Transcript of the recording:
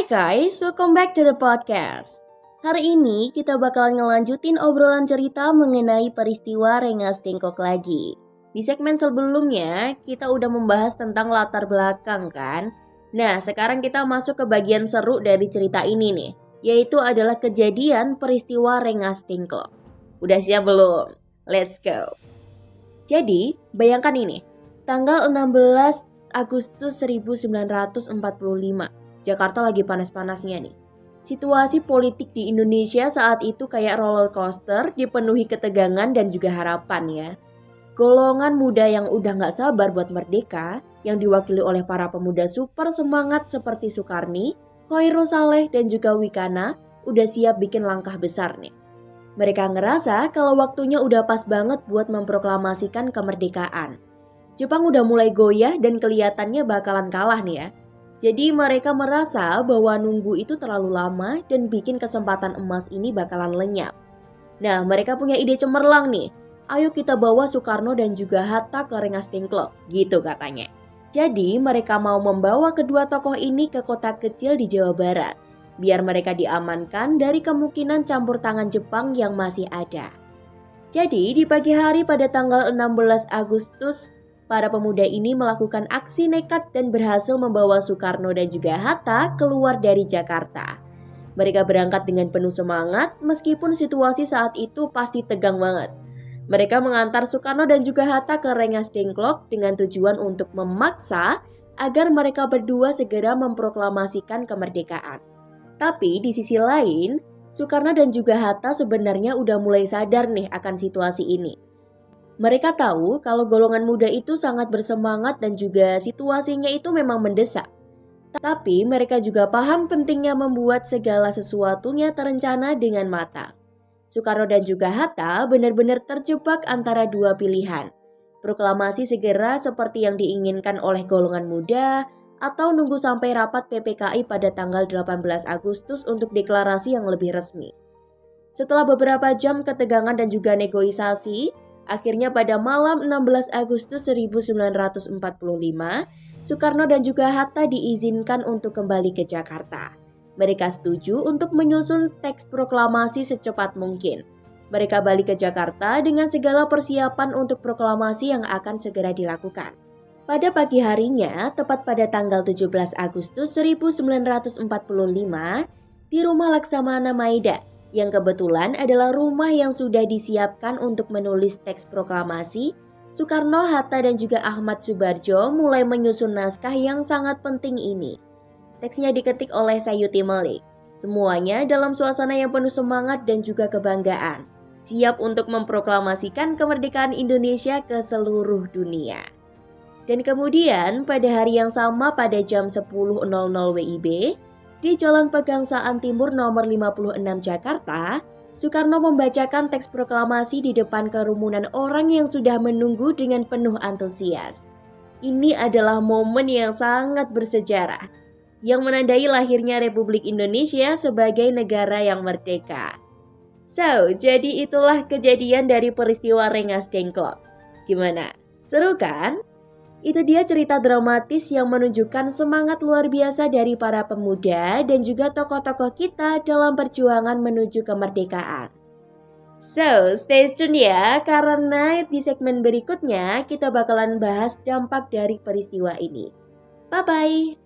Hai guys, welcome back to the podcast. Hari ini kita bakalan ngelanjutin obrolan cerita mengenai peristiwa Rengas Dengklok lagi. Di segmen sebelumnya, kita udah membahas tentang latar belakang kan? Nah, sekarang kita masuk ke bagian seru dari cerita ini nih, yaitu adalah kejadian peristiwa Rengas Dengklok. Udah siap belum? Let's go. Jadi, bayangkan ini, tanggal 16 Agustus 1945. Jakarta lagi panas-panasnya nih. Situasi politik di Indonesia saat itu kayak roller coaster, dipenuhi ketegangan dan juga harapan ya. Golongan muda yang udah gak sabar buat merdeka, yang diwakili oleh para pemuda super semangat seperti Sukarni, Khairul Saleh dan juga Wikana, udah siap bikin langkah besar nih. Mereka ngerasa kalau waktunya udah pas banget buat memproklamasikan kemerdekaan. Jepang udah mulai goyah dan kelihatannya bakalan kalah nih ya. Jadi mereka merasa bahwa nunggu itu terlalu lama dan bikin kesempatan emas ini bakalan lenyap. Nah, mereka punya ide cemerlang nih. Ayo kita bawa Soekarno dan juga Hatta ke Rengas Dengklok, gitu katanya. Jadi mereka mau membawa kedua tokoh ini ke kota kecil di Jawa Barat, biar mereka diamankan dari kemungkinan campur tangan Jepang yang masih ada. Jadi di pagi hari pada tanggal 16 Agustus, para pemuda ini melakukan aksi nekat dan berhasil membawa Soekarno dan juga Hatta keluar dari Jakarta. Mereka berangkat dengan penuh semangat meskipun situasi saat itu pasti tegang banget. Mereka mengantar Soekarno dan juga Hatta ke Rengas Dengklok dengan tujuan untuk memaksa agar mereka berdua segera memproklamasikan kemerdekaan. Tapi di sisi lain, Soekarno dan juga Hatta sebenarnya udah mulai sadar nih akan situasi ini. Mereka tahu kalau golongan muda itu sangat bersemangat dan juga situasinya itu memang mendesak. Tapi mereka juga paham pentingnya membuat segala sesuatunya terencana dengan matang. Soekarno dan juga Hatta benar-benar terjebak antara dua pilihan. Proklamasi segera seperti yang diinginkan oleh golongan muda atau nunggu sampai rapat PPKI pada tanggal 18 Agustus untuk deklarasi yang lebih resmi. Setelah beberapa jam ketegangan dan juga negosiasi, akhirnya pada malam 16 Agustus 1945, Soekarno dan juga Hatta diizinkan untuk kembali ke Jakarta. Mereka setuju untuk menyusun teks proklamasi secepat mungkin. Mereka balik ke Jakarta dengan segala persiapan untuk proklamasi yang akan segera dilakukan. Pada pagi harinya, tepat pada tanggal 17 Agustus 1945, di rumah Laksamana Maida, yang kebetulan adalah rumah yang sudah disiapkan untuk menulis teks proklamasi, Soekarno, Hatta dan juga Ahmad Subarjo mulai menyusun naskah yang sangat penting ini. Teksnya diketik oleh Sayuti Malik. Semuanya dalam suasana yang penuh semangat dan juga kebanggaan, siap untuk memproklamasikan kemerdekaan Indonesia ke seluruh dunia. Dan kemudian pada hari yang sama pada jam 10.00 WIB, di Jalan Pegangsaan Timur nomor 56 Jakarta, Soekarno membacakan teks proklamasi di depan kerumunan orang yang sudah menunggu dengan penuh antusias. Ini adalah momen yang sangat bersejarah, yang menandai lahirnya Republik Indonesia sebagai negara yang merdeka. So, jadi itulah kejadian dari peristiwa Rengas Dengklok. Gimana? Seru kan? Itu dia cerita dramatis yang menunjukkan semangat luar biasa dari para pemuda dan juga tokoh-tokoh kita dalam perjuangan menuju kemerdekaan. So, stay tune ya, karena di segmen berikutnya kita bakalan bahas dampak dari peristiwa ini. Bye-bye!